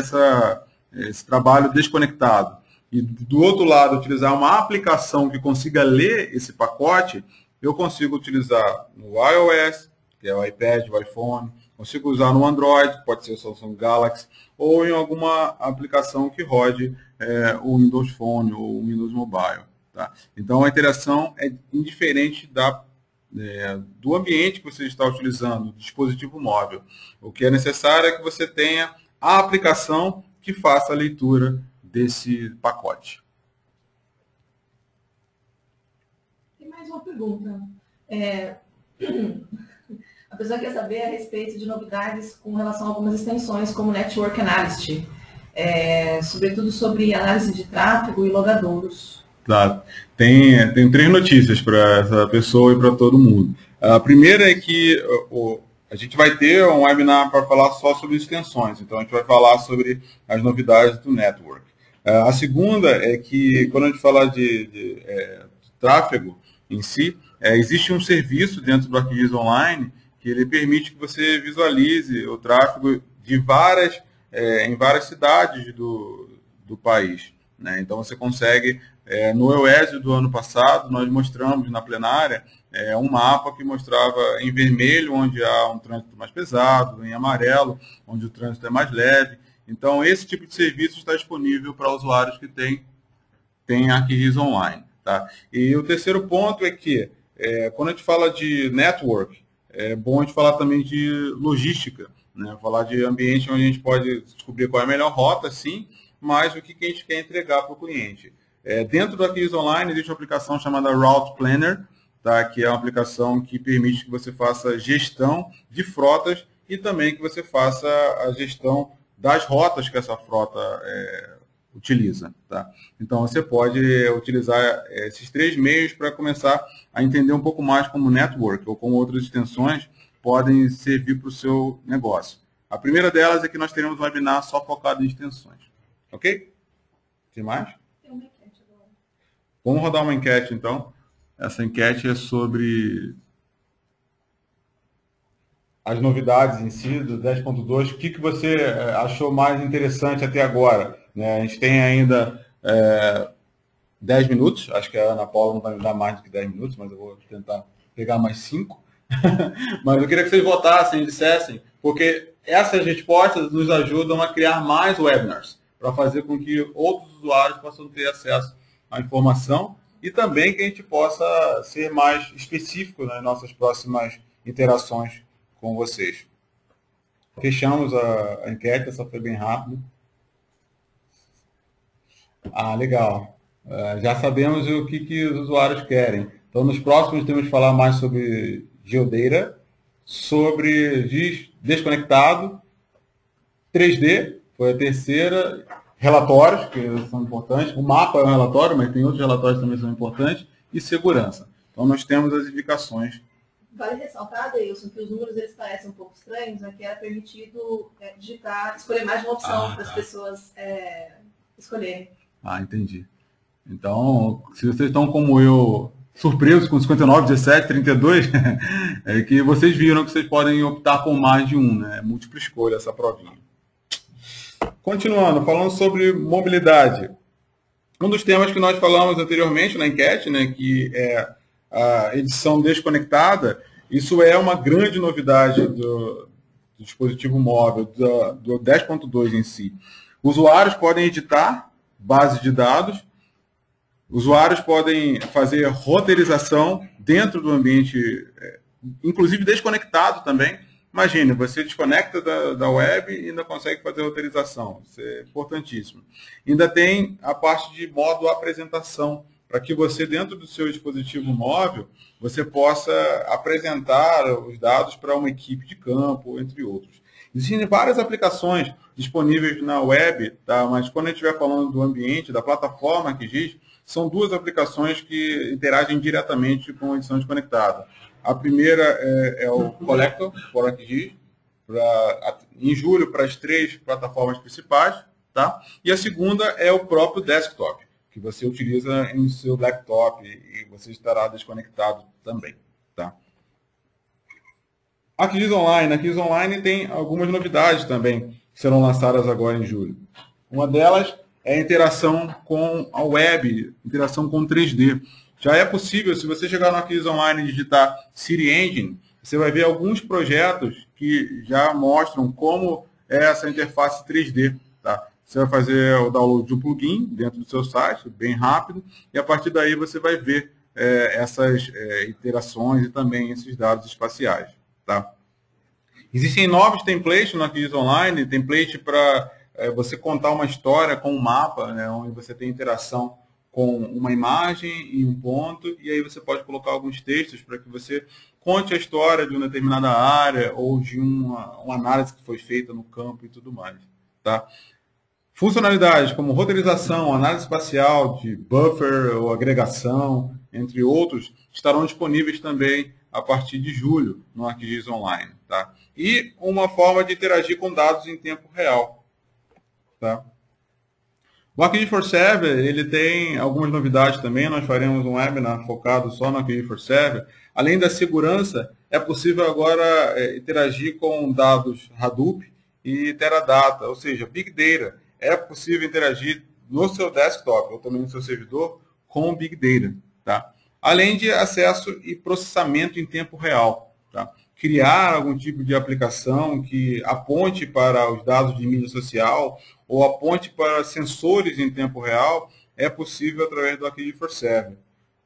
esse trabalho desconectado, e do outro lado utilizar uma aplicação que consiga ler esse pacote, eu consigo utilizar no iOS, que é o iPad, o iPhone, consigo usar no Android, pode ser o Samsung Galaxy, ou em alguma aplicação que rode o Windows Phone ou o Windows Mobile. Tá? Então a interação é indiferente do ambiente que você está utilizando, do dispositivo móvel. O que é necessário é que você tenha a aplicação que faça a leitura desse pacote. Tem mais uma pergunta. A pessoa quer saber a respeito de novidades com relação a algumas extensões, como Network Analyst, sobretudo sobre análise de tráfego e logadouros. Claro. Tem 3 notícias para essa pessoa e para todo mundo. A primeira é que a gente vai ter um webinar para falar só sobre extensões, então a gente vai falar sobre as novidades do Network. A segunda é que, quando a gente fala de tráfego em si, existe um serviço dentro do ArcGIS Online que ele permite que você visualize o tráfego de em várias cidades do país. né? Então você consegue, no EUESI do ano passado, nós mostramos na plenária um mapa que mostrava em vermelho onde há um trânsito mais pesado, em amarelo onde o trânsito é mais leve. Então esse tipo de serviço está disponível para usuários que têm ArcGIS Online. Tá? E o terceiro ponto é que, quando a gente fala de network, é bom a gente falar também de logística, né? Falar de ambiente onde a gente pode descobrir qual é a melhor rota, sim, mas o que a gente quer entregar para o cliente. Dentro do ArcGIS Online existe uma aplicação chamada Route Planner, tá? Que é uma aplicação que permite que você faça gestão de frotas e também que você faça a gestão das rotas que essa frota utiliza. Tá? Então, você pode utilizar esses 3 meios para começar a entender um pouco mais como network ou como outras extensões podem servir para o seu negócio. A primeira delas é que nós teremos um webinar só focado em extensões. Ok? Tem mais? Tem uma enquete agora. Vamos rodar uma enquete, então. Essa enquete é sobre as novidades em si do 10.2. O que você achou mais interessante até agora? A gente tem ainda 10 minutos, acho que a Ana Paula não vai me dar mais do que 10 minutos, mas eu vou tentar pegar mais 5. Mas eu queria que vocês votassem e dissessem, porque essas respostas nos ajudam a criar mais webinars, para fazer com que outros usuários possam ter acesso à informação e também que a gente possa ser mais específico nas nossas próximas interações com vocês. Fechamos a enquete, essa foi bem rápido. Legal. Já sabemos o que os usuários querem. Então, nos próximos temos que falar mais sobre Geodata, sobre GIS desconectado, 3D, foi a terceira, relatórios, que são importantes. O mapa é um relatório, mas tem outros relatórios que também são importantes, e segurança. Então, nós temos as indicações. Vale ressaltar, Adeilson, que os números eles parecem um pouco estranhos, que era permitido escolher mais de uma opção para as pessoas escolherem. Entendi. Então, se vocês estão como eu, surpresos com 59, 17, 32, é que vocês viram que vocês podem optar por mais de um, né? Múltipla escolha essa provinha. Continuando, falando sobre mobilidade. Um dos temas que nós falamos anteriormente na enquete, né, que é a edição desconectada, isso é uma grande novidade do dispositivo móvel, do 10.2 em si. Usuários podem editar bases de dados, usuários podem fazer roteirização dentro do ambiente, inclusive desconectado também. Imagine, você desconecta da web e ainda consegue fazer roteirização. Isso é importantíssimo. Ainda tem a parte de modo apresentação, para que você, dentro do seu dispositivo móvel, você possa apresentar os dados para uma equipe de campo, entre outros. Existem várias aplicações disponíveis na web, tá? Mas quando a gente estiver falando do ambiente, da plataforma ArcGIS, são 2 aplicações que interagem diretamente com a edição desconectada. A primeira é o Collector for ArcGIS, em julho para as 3 plataformas principais, tá? E a segunda é o próprio desktop, que você utiliza em seu laptop e você estará desconectado também, tá? ArcGIS Online. ArcGIS Online tem algumas novidades também que serão lançadas agora em julho. Uma delas é a interação com a web, interação com 3D. Já é possível, se você chegar no ArcGIS Online e digitar City Engine, você vai ver alguns projetos que já mostram como é essa interface 3D. Tá? Você vai fazer o download de um plugin dentro do seu site, bem rápido, e a partir daí você vai ver essas interações e também esses dados espaciais. Tá? Existem novos templates no ArcGIS Online, template para você contar uma história com um mapa, né, onde você tem interação com uma imagem e um ponto, e aí você pode colocar alguns textos para que você conte a história de uma determinada área ou de uma análise que foi feita no campo e tudo mais. Tá? Funcionalidades como roteirização, análise espacial de buffer ou agregação, entre outros, estarão disponíveis também a partir de julho no ArcGIS Online. Tá? E uma forma de interagir com dados em tempo real. Tá? O ArcGIS for Server, ele tem algumas novidades também. Nós faremos um webinar focado só no ArcGIS for Server. Além da segurança, é possível agora interagir com dados Hadoop e Teradata, ou seja, Big Data. É possível interagir no seu desktop ou também no seu servidor com Big Data, tá? Além de acesso e processamento em tempo real, tá? Criar algum tipo de aplicação que aponte para os dados de mídia social ou aponte para sensores em tempo real é possível através do Arquive4Server.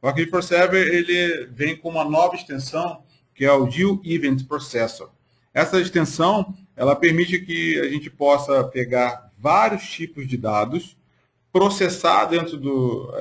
O Arquive4Server ele vem com uma nova extensão que é o GeoEvent Processor. Essa extensão ela permite que a gente possa pegar vários tipos de dados, processar dentro do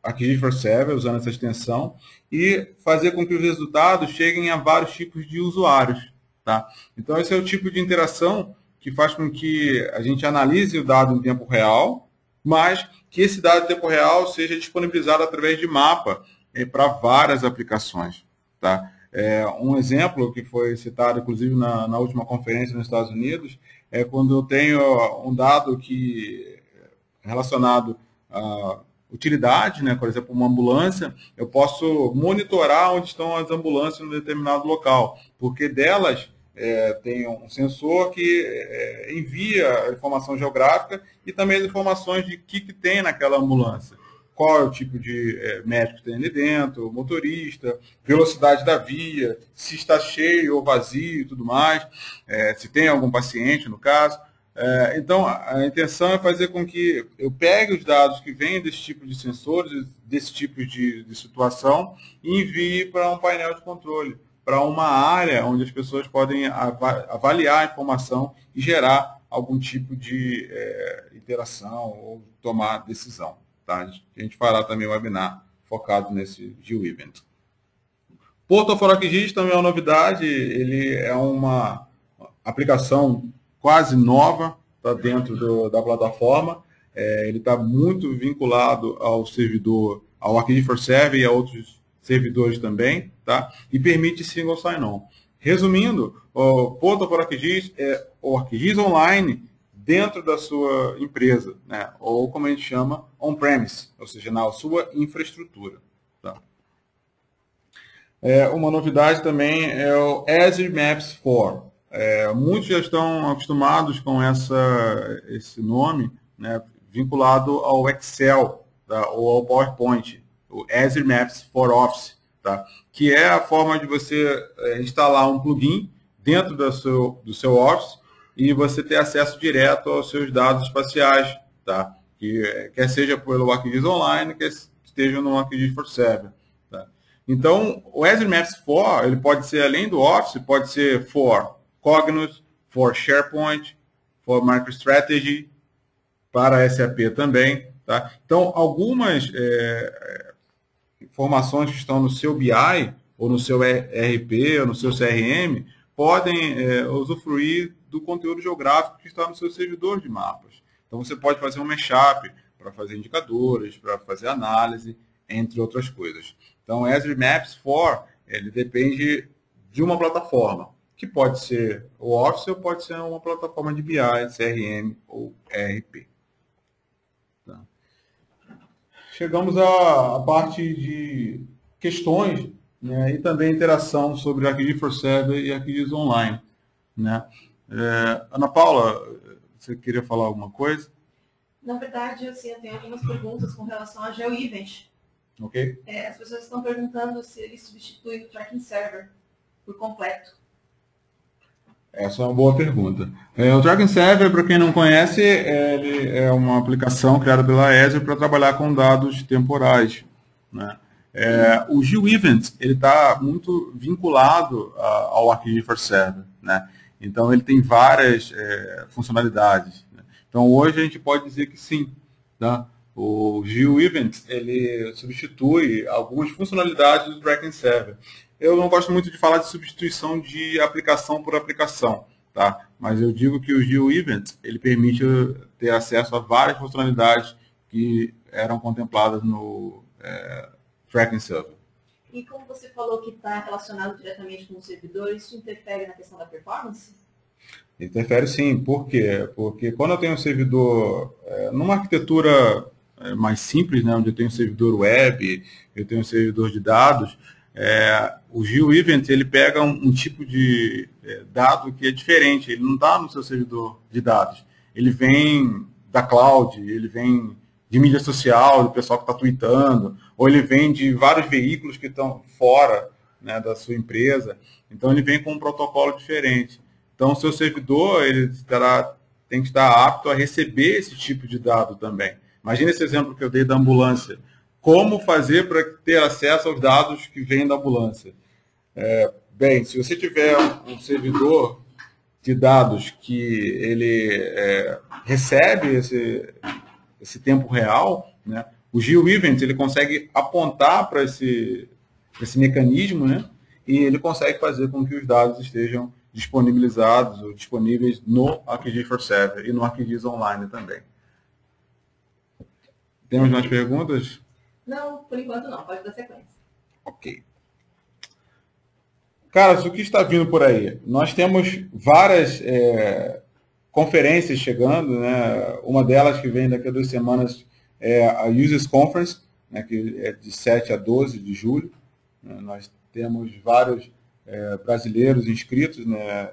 Arquive4Server, usando essa extensão, e fazer com que os resultados cheguem a vários tipos de usuários. Tá? Então, esse é o tipo de interação que faz com que a gente analise o dado em tempo real, mas que esse dado em tempo real seja disponibilizado através de mapa para várias aplicações. Tá? Um exemplo que foi citado, inclusive, na última conferência nos Estados Unidos, é quando eu tenho um dado que relacionado a utilidade, né? Por exemplo, uma ambulância, eu posso monitorar onde estão as ambulâncias em um determinado local, porque delas tem um sensor que envia a informação geográfica e também as informações de que tem naquela ambulância. Qual é o tipo de médico que tem ali dentro, motorista, velocidade da via, se está cheio ou vazio e tudo mais, se tem algum paciente no caso. Então, a intenção é fazer com que eu pegue os dados que vêm desse tipo de sensores, desse tipo de situação, e envie para um painel de controle, para uma área onde as pessoas podem avaliar a informação e gerar algum tipo de interação ou tomar decisão. Tá? A gente fará também um webinar focado nesse GeoEvent. Portal for ArcGIS também é uma novidade, ele é uma aplicação quase nova, está dentro da plataforma, ele está muito vinculado ao servidor, ao Arquive4Server e a outros servidores também, tá? E permite single sign-on. Resumindo, o Portal for ArcGIS é o ArcGIS Online dentro da sua empresa, né? Ou como a gente chama, on-premise, ou seja, na sua infraestrutura. Tá? Uma novidade também é o Azure Maps 4. Muitos já estão acostumados com esse nome, né, vinculado ao Excel, tá, ou ao PowerPoint, o Azure Maps for Office, tá, que é a forma de você instalar um plugin dentro do seu Office e você ter acesso direto aos seus dados espaciais, tá, quer seja pelo ArcGIS Online, quer esteja no Arquive4Server. Tá. Então, o Azure Maps 4, ele pode ser, além do Office, pode ser for Cognos, for SharePoint, for MicroStrategy, para SAP também. Tá? Então, algumas informações que estão no seu BI, ou no seu ERP, ou no seu CRM, podem usufruir do conteúdo geográfico que está no seu servidor de mapas. Então, você pode fazer um mashup para fazer indicadores, para fazer análise, entre outras coisas. Então, o Azure Maps 4, ele depende de uma plataforma, que pode ser o Office ou pode ser uma plataforma de BI, CRM ou ERP. Tá. Chegamos à parte de questões, né, e também interação sobre Arquive4Server e ArcGIS Online. Né? Ana Paula, você queria falar alguma coisa? Na verdade, assim, eu tenho algumas perguntas com relação a GeoEvent. Ok. As pessoas estão perguntando se ele substitui o Tracking Server por completo. Essa é uma boa pergunta. O Tracking Server, para quem não conhece, ele é uma aplicação criada pela Azure para trabalhar com dados temporais. Né? O GeoEvent está muito vinculado ao Arquive4Server. Né? Então, ele tem várias funcionalidades. Né? Então, hoje a gente pode dizer que sim. Tá? O GeoEvent ele substitui algumas funcionalidades do Tracking Server. Eu não gosto muito de falar de substituição de aplicação por aplicação, tá? Mas eu digo que o GeoEvent ele permite ter acesso a várias funcionalidades que eram contempladas no Tracking Server. E como você falou que está relacionado diretamente com o servidor, isso interfere na questão da performance? Interfere sim. Por quê? Porque quando eu tenho um servidor, numa arquitetura mais simples, né, onde eu tenho um servidor web, eu tenho um servidor de dados, o GeoEvent ele pega um tipo de dado que é diferente, ele não está no seu servidor de dados, ele vem da cloud, ele vem de mídia social, do pessoal que está tweetando, ou ele vem de vários veículos que estão fora, né, da sua empresa. Então, ele vem com um protocolo diferente. Então, o seu servidor ele tem que estar apto a receber esse tipo de dado também. Imagina esse exemplo que eu dei da ambulância. Como fazer para ter acesso aos dados que vêm da ambulância? Bem, se você tiver um servidor de dados que ele recebe esse tempo real, né, o GeoEvent ele consegue apontar para esse mecanismo, né, e ele consegue fazer com que os dados estejam disponibilizados ou disponíveis no ArcGIS for Server e no ArcGIS Online também. Temos mais perguntas? Não, por enquanto não. Pode dar sequência. Ok. Cara, o que está vindo por aí? Nós temos várias conferências chegando, né? Uma delas que vem daqui a 2 semanas é a Users Conference, né? Que é de 7 a 12 de julho. Nós temos vários brasileiros inscritos, né?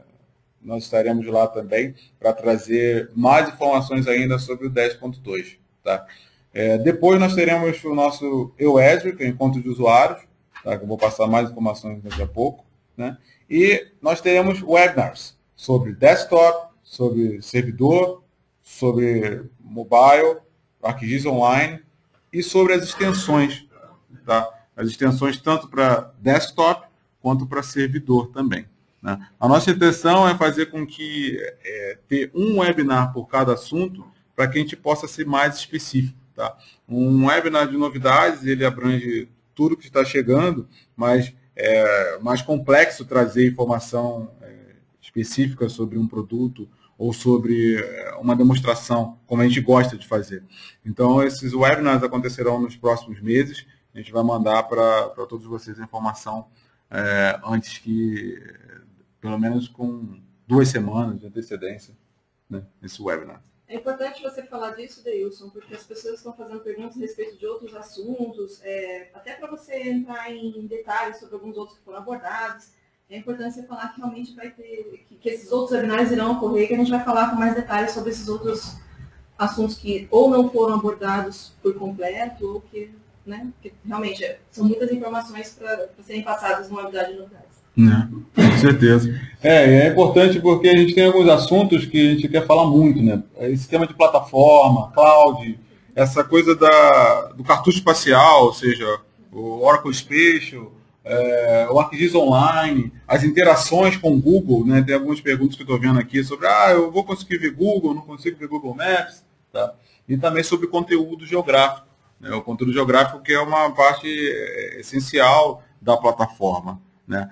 Nós estaremos lá também para trazer mais informações ainda sobre o 10.2. Tá? Depois nós teremos o nosso EUESRI, que é o Encontro de Usuários, tá? Que eu vou passar mais informações daqui a pouco. Né? E nós teremos webinars sobre desktop, sobre servidor, sobre mobile, ArcGIS Online e sobre as extensões. Tá? As extensões tanto para desktop quanto para servidor também. Né? A nossa intenção é fazer com que ter um webinar por cada assunto para que a gente possa ser mais específico. Tá? Um webinar de novidades, ele abrange tudo que está chegando, mas é mais complexo trazer informação específica sobre um produto ou sobre uma demonstração, como a gente gosta de fazer. Então, esses webinars acontecerão nos próximos meses. A gente vai mandar para todos vocês a informação antes que, pelo menos com 2 semanas de antecedência, né, esse webinar. É importante você falar disso, Deilson, porque as pessoas estão fazendo perguntas a respeito de outros assuntos, até para você entrar em detalhes sobre alguns outros que foram abordados. É importante você falar que realmente vai ter, que esses outros webinars irão ocorrer, que a gente vai falar com mais detalhes sobre esses outros assuntos que ou não foram abordados por completo, ou que, né, que realmente são muitas informações para serem passadas numa webinar de novidades. Com certeza. É importante porque a gente tem alguns assuntos que a gente quer falar muito, né? Sistema de plataforma, cloud, essa coisa do cartucho espacial, ou seja, o Oracle Spatial, o ArcGIS Online, as interações com o Google, né? Tem algumas perguntas que eu estou vendo aqui sobre, eu vou conseguir ver Google, não consigo ver Google Maps, tá? E também sobre conteúdo geográfico, né? O conteúdo geográfico que é uma parte essencial da plataforma. Né?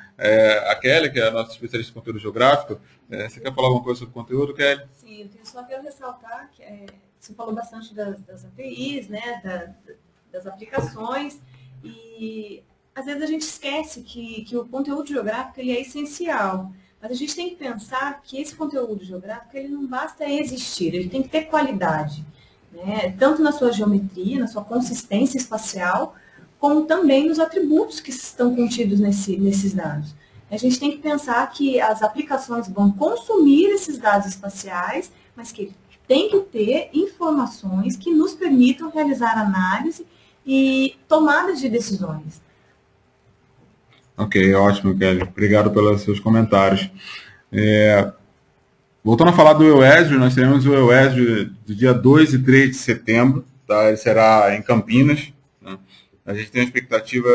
A Kelly, que é a nossa especialista em conteúdo geográfico, você quer falar alguma coisa sobre conteúdo, Kelly? Sim, eu tenho só quero ressaltar que você falou bastante das APIs, né, das aplicações, e às vezes a gente esquece que o conteúdo geográfico ele é essencial, mas a gente tem que pensar que esse conteúdo geográfico ele não basta existir, ele tem que ter qualidade, né, tanto na sua geometria, na sua consistência espacial, como também nos atributos que estão contidos nesses dados. A gente tem que pensar que as aplicações vão consumir esses dados espaciais, mas que tem que ter informações que nos permitam realizar análise e tomadas de decisões. Ok, ótimo, Kelly. Obrigado pelos seus comentários. Voltando a falar do EUESRI, nós teremos o EUESRI do dia 2 e 3 de setembro, tá? Ele será em Campinas, né? A gente tem a expectativa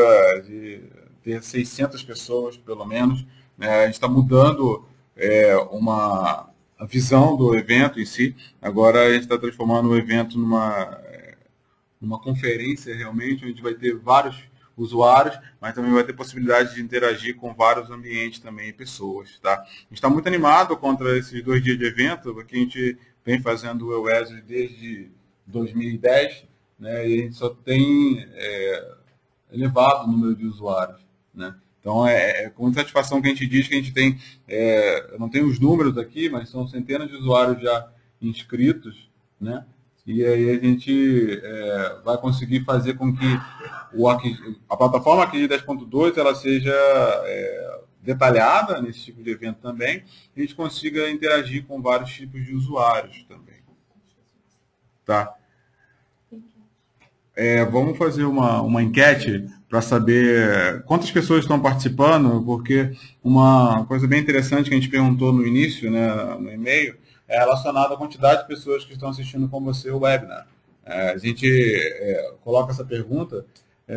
de ter 600 pessoas, pelo menos. Né? A gente está mudando a visão do evento em si. Agora a gente está transformando o evento numa conferência, realmente, onde vai ter vários usuários, mas também vai ter possibilidade de interagir com vários ambientes também e pessoas. Tá? A gente está muito animado contra esses 2 dias de evento, porque a gente vem fazendo o EUESRI desde 2010, né, e a gente só tem elevado o número de usuários. Né? Então, com muita satisfação que a gente diz que a gente tem, eu não tenho os números aqui, mas são centenas de usuários já inscritos, né? E aí a gente vai conseguir fazer com que a plataforma ArcGIS 10.2 ela seja detalhada nesse tipo de evento também, e a gente consiga interagir com vários tipos de usuários também. Tá? Vamos fazer uma enquete para saber quantas pessoas estão participando, porque uma coisa bem interessante que a gente perguntou no início, né, no e-mail, é relacionada à quantidade de pessoas que estão assistindo com você o webinar. A gente coloca essa pergunta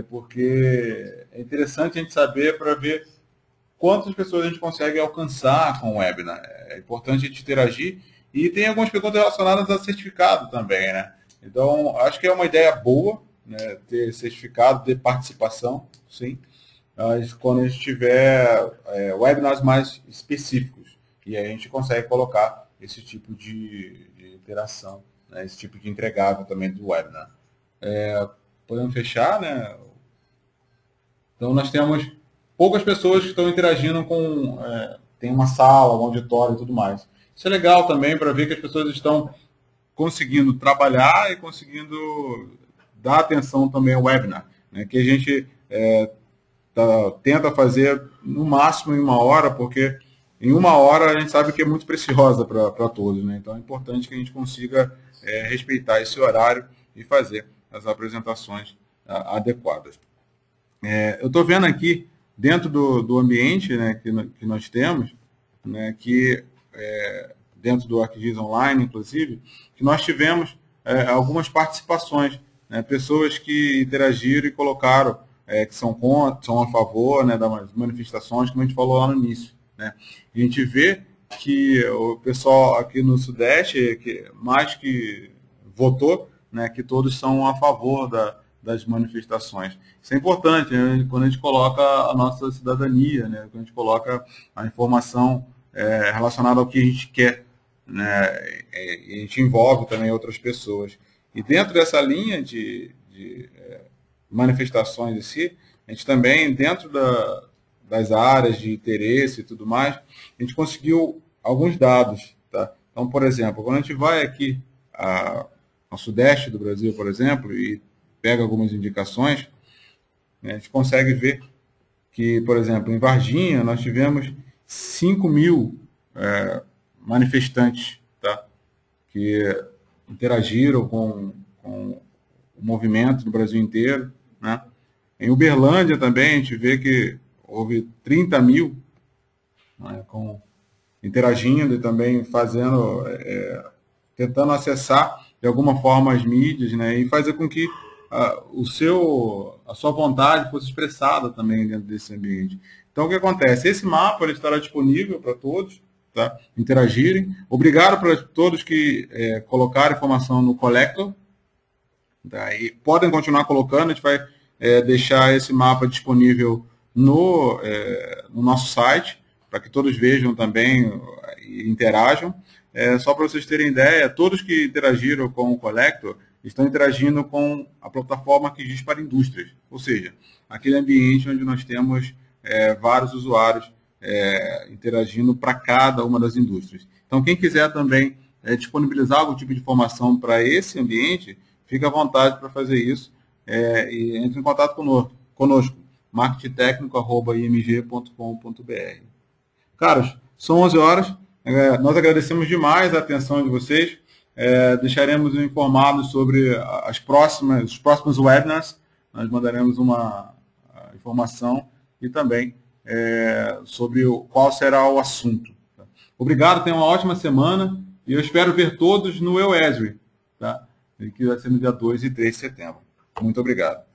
porque é interessante a gente saber para ver quantas pessoas a gente consegue alcançar com o webinar. É importante a gente interagir e tem algumas perguntas relacionadas a certificado também, né? Então, acho que é uma ideia boa, né, ter certificado de participação, sim, mas quando a gente tiver webinars mais específicos, e aí a gente consegue colocar esse tipo de interação, né, esse tipo de entregável também do webinar. Podemos fechar, né? Então, nós temos poucas pessoas que estão interagindo com... tem uma sala, um auditório e tudo mais. Isso é legal também para ver que as pessoas estão conseguindo trabalhar e conseguindo dar atenção também ao webinar, né, que a gente tenta fazer no máximo em 1 hora, porque em 1 hora a gente sabe que é muito preciosa para todos, né? Então é importante que a gente consiga respeitar esse horário e fazer as apresentações adequadas. Eu estou vendo aqui, dentro do ambiente, né, que nós temos, né, que dentro do ArcGIS Online, inclusive, que nós tivemos algumas participações, né, pessoas que interagiram e colocaram que são a favor, né, das manifestações, como a gente falou lá no início, né. A gente vê que o pessoal aqui no Sudeste, mais que votou, né, que todos são a favor das manifestações. Isso é importante, né, quando a gente coloca a nossa cidadania, né, quando a gente coloca a informação relacionada ao que a gente quer, né, e a gente envolve também outras pessoas. E dentro dessa linha de manifestações em si, a gente também, dentro das áreas de interesse e tudo mais, a gente conseguiu alguns dados. Tá? Então, por exemplo, quando a gente vai aqui ao Sudeste do Brasil, por exemplo, e pega algumas indicações, né, a gente consegue ver que, por exemplo, em Varginha, nós tivemos 5.000 manifestantes, tá, que interagiram com o movimento do Brasil inteiro, né? Em Uberlândia também a gente vê que houve 30.000, né, interagindo e também fazendo, tentando acessar de alguma forma as mídias, né, e fazer com que a sua vontade fosse expressada também dentro desse ambiente. Então, o que acontece? Esse mapa ele estará disponível para todos, tá, interagirem. Obrigado para todos que colocaram informação no Collector. Tá, e podem continuar colocando, a gente vai deixar esse mapa disponível no nosso site, para que todos vejam também e interajam. Só para vocês terem ideia, todos que interagiram com o Collector estão interagindo com a plataforma ArcGIS para indústrias, ou seja, aquele ambiente onde nós temos vários usuários interagindo para cada uma das indústrias. Então, quem quiser também disponibilizar algum tipo de informação para esse ambiente, fique à vontade para fazer isso e entre em contato conosco, marketingtecnico@img.com.br. Caros, são 11 horas, nós agradecemos demais a atenção de vocês, deixaremos informados sobre os próximos webinars, nós mandaremos uma informação e também sobre qual será o assunto. Tá? Obrigado, tenham uma ótima semana e eu espero ver todos no EUESRI, tá? Que vai ser no dia 2 e 3 de setembro. Muito obrigado.